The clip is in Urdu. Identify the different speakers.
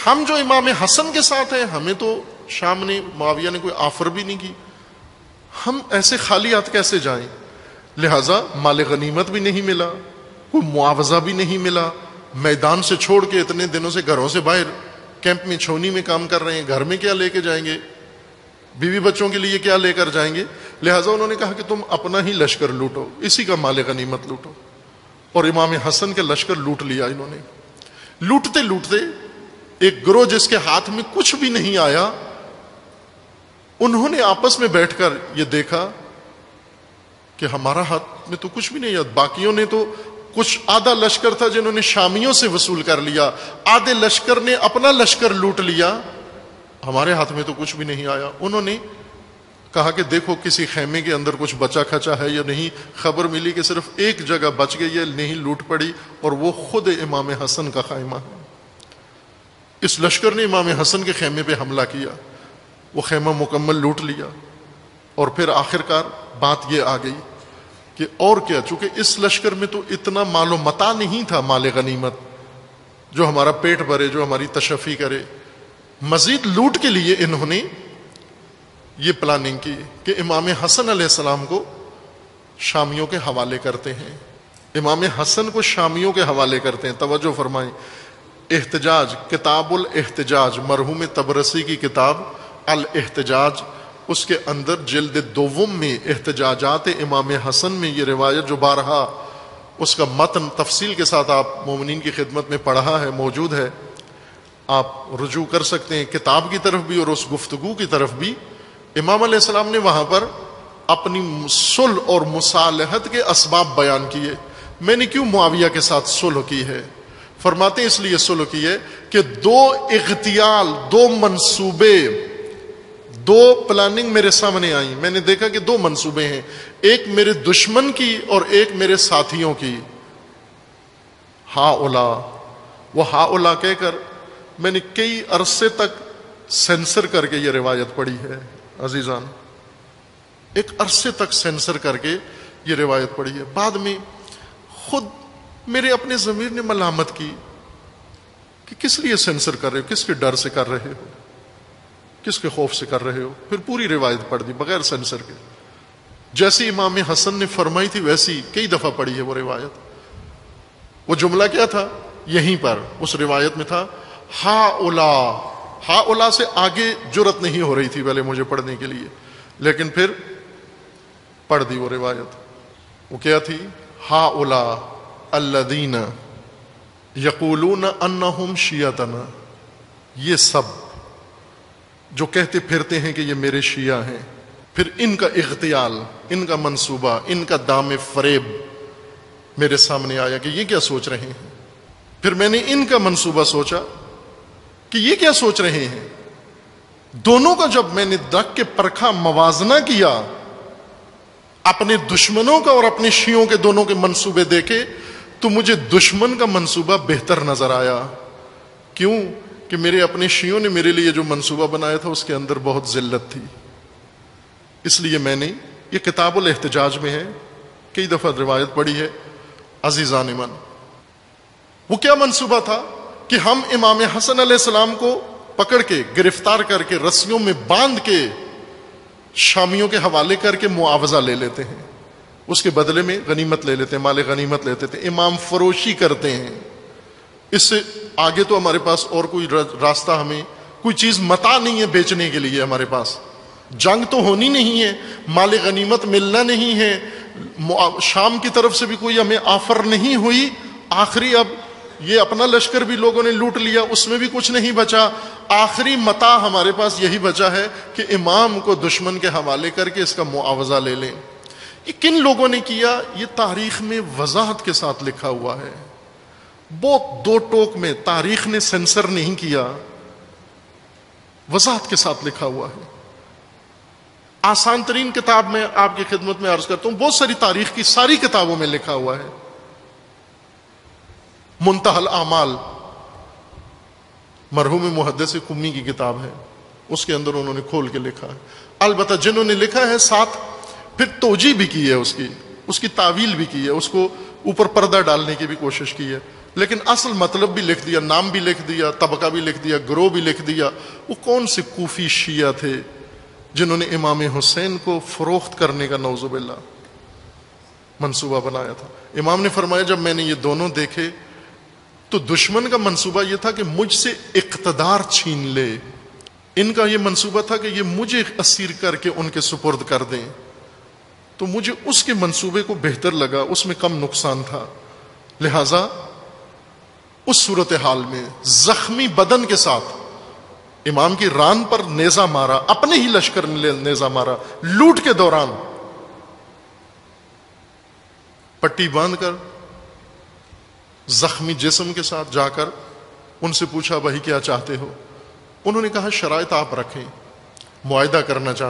Speaker 1: ہم جو امام حسن کے ساتھ ہیں، ہمیں تو شام نے معاویہ نے کوئی آفر بھی نہیں کی، ہم ایسے خالی ہاتھ کیسے جائیں؟ لہذا مال غنیمت بھی نہیں ملا، کوئی معاوضہ بھی نہیں ملا، میدان سے چھوڑ کے اتنے دنوں سے گھروں سے باہر کیمپ میں چھونی میں کام کر رہے ہیں، گھر میں کیا لے کے جائیں گے؟ بیوی بچوں کے لیے کیا لے کر جائیں گے؟ لہٰذا انہوں نے کہا کہ تم اپنا ہی لشکر لوٹو، اسی کا مال غنیمت لوٹو، اور امام حسن کے لشکر لوٹ لیا انہوں نے۔ لوٹتے لوٹتے ایک گروہ جس کے ہاتھ میں کچھ بھی نہیں آیا، انہوں نے آپس میں بیٹھ کر یہ دیکھا کہ ہمارا ہاتھ میں تو کچھ بھی نہیں ہے، باقیوں نے تو کچھ آدھا لشکر تھا جنہوں نے شامیوں سے وصول کر لیا، آدھے لشکر نے اپنا لشکر لوٹ لیا، ہمارے ہاتھ میں تو کچھ بھی نہیں آیا۔ انہوں نے کہا کہ دیکھو کسی خیمے کے اندر کچھ بچا کھچا ہے یا نہیں؟ خبر ملی کہ صرف ایک جگہ بچ گئی ہے، نہیں لوٹ پڑی، اور وہ خود امام حسن کا خیمہ ہے۔ اس لشکر نے امام حسن کے خیمے پہ حملہ کیا، وہ خیمہ مکمل لوٹ لیا، اور پھر آخرکار بات یہ آ گئی کہ اور کیا، چونکہ اس لشکر میں تو اتنا مال و متاع نہیں تھا، مال غنیمت جو ہمارا پیٹ بھرے، جو ہماری تشفی کرے۔ مزید لوٹ کے لیے انہوں نے یہ پلاننگ کی کہ امام حسن علیہ السلام کو شامیوں کے حوالے کرتے ہیں، امام حسن کو شامیوں کے حوالے کرتے ہیں۔ توجہ فرمائیں، احتجاج، کتاب الاحتجاج، مرحوم طبرسی کی کتاب الاحتجاج، اس کے اندر جلد دوم میں احتجاجات امام حسن میں یہ روایت جو بارہا اس کا متن تفصیل کے ساتھ آپ مومنین کی خدمت میں پڑھا ہے، موجود ہے، آپ رجوع کر سکتے ہیں کتاب کی طرف بھی اور اس گفتگو کی طرف بھی۔ امام علیہ السلام نے وہاں پر اپنی صلح اور مصالحت کے اسباب بیان کیے۔ میں نے کیوں معاویہ کے ساتھ صلح کی ہے؟ فرماتے ہیں اس لیے صلح کی ہے کہ دو اغتیال، دو منصوبے، دو پلاننگ میرے سامنے آئیں، میں نے دیکھا کہ دو منصوبے ہیں، ایک میرے دشمن کی اور ایک میرے ساتھیوں کی۔ ہاؤلا، وہ ہاؤلا کہہ کر میں نے کئی عرصے تک سینسر کر کے یہ روایت پڑھی ہے عزیزان، ایک عرصے تک سینسر کر کے یہ روایت پڑھی ہے۔ بعد میں خود میرے اپنے ضمیر نے ملامت کی کہ کس لیے سینسر کر رہے ہو، کس کے ڈر سے کر رہے ہو، کس کے خوف سے کر رہے ہو؟ پھر پوری روایت پڑھ دی بغیر سینسر کے، جیسی امام حسن نے فرمائی تھی ویسی کئی دفعہ پڑھی ہے وہ روایت۔ وہ جملہ کیا تھا؟ یہیں پر اس روایت میں تھا ہاؤلا، ہاؤلا سے آگے جرت نہیں ہو رہی تھی پہلے مجھے پڑھنے کے لیے، لیکن پھر پڑھ دی وہ روایت۔ وہ کیا تھی؟ ہاؤلا الذین یقولون انہم شیعتنا، یہ سب جو کہتے پھرتے ہیں کہ یہ میرے شیعہ ہیں، پھر ان کا اغتیال، ان کا منصوبہ، ان کا دام فریب میرے سامنے آیا کہ یہ کیا سوچ رہے ہیں۔ پھر میں نے ان کا منصوبہ سوچا کہ یہ کیا سوچ رہے ہیں۔ دونوں کا جب میں نے دق کے پرکھا، موازنہ کیا، اپنے دشمنوں کا اور اپنے شیعوں کے دونوں کے منصوبے دیکھے، تو مجھے دشمن کا منصوبہ بہتر نظر آیا۔ کیوں؟ کہ میرے اپنے شیعوں نے میرے لیے جو منصوبہ بنایا تھا اس کے اندر بہت ذلت تھی، اس لیے میں نے یہ کتاب الاحتجاج میں ہے، کئی دفعہ روایت پڑھی ہے عزیزان من۔ وہ کیا منصوبہ تھا کہ ہم امام حسن علیہ السلام کو پکڑ کے، گرفتار کر کے، رسیوں میں باندھ کے شامیوں کے حوالے کر کے معاوضہ لے لیتے ہیں، اس کے بدلے میں غنیمت لے لیتے ہیں، مال غنیمت لیتے تھے، امام فروشی کرتے ہیں۔ اس سے آگے تو ہمارے پاس اور کوئی راستہ، ہمیں کوئی چیز متاع نہیں ہے بیچنے کے لیے، ہمارے پاس جنگ تو ہونی نہیں ہے، مال غنیمت ملنا نہیں ہے، شام کی طرف سے بھی کوئی ہمیں آفر نہیں ہوئی، آخری اب یہ اپنا لشکر بھی لوگوں نے لوٹ لیا، اس میں بھی کچھ نہیں بچا، آخری متاع ہمارے پاس یہی بچا ہے کہ امام کو دشمن کے حوالے کر کے اس کا معاوضہ لے لیں۔ یہ کن لوگوں نے کیا؟ یہ تاریخ میں وضاحت کے ساتھ لکھا ہوا ہے، بہت دو ٹوک میں، تاریخ نے سینسر نہیں کیا، وضاحت کے ساتھ لکھا ہوا ہے۔ آسان ترین کتاب میں آپ کی خدمت میں عرض کرتا ہوں، بہت ساری تاریخ کی ساری کتابوں میں لکھا ہوا ہے۔ منتہی الاعمال مرحوم محدث قمی کی کتاب ہے، اس کے اندر انہوں نے کھول کے لکھا ہے۔ البتہ جنہوں نے لکھا ہے ساتھ پھر توجیہ بھی کی ہے، اس کی تعویل بھی کی ہے، اس کو اوپر پردہ ڈالنے کی بھی کوشش کی ہے، لیکن اصل مطلب بھی لکھ دیا، نام بھی لکھ دیا، طبقہ بھی لکھ دیا، گروہ بھی لکھ دیا۔ وہ کون سے کوفی شیعہ تھے جنہوں نے امام حسین کو فروخت کرنے کا نعوذ باللہ منصوبہ بنایا تھا؟ امام نے فرمایا جب میں نے یہ دونوں دیکھے تو دشمن کا منصوبہ یہ تھا کہ مجھ سے اقتدار چھین لے، ان کا یہ منصوبہ تھا کہ یہ مجھے اسیر کر کے ان کے سپرد کر دیں، تو مجھے اس کے منصوبے کو بہتر لگا، اس میں کم نقصان تھا، لہذا اس صورتحال میں زخمی بدن کے ساتھ امام کی ران پر نیزہ مارا، اپنے ہی لشکر نے نیزہ مارا لوٹ کے دوران، پٹی باندھ کر زخمی جسم کے ساتھ جا کر ان سے پوچھا بھائی کیا چاہتے ہو؟ انہوں نے کہا شرائط آپ رکھیں، معاہدہ کرنا چاہتے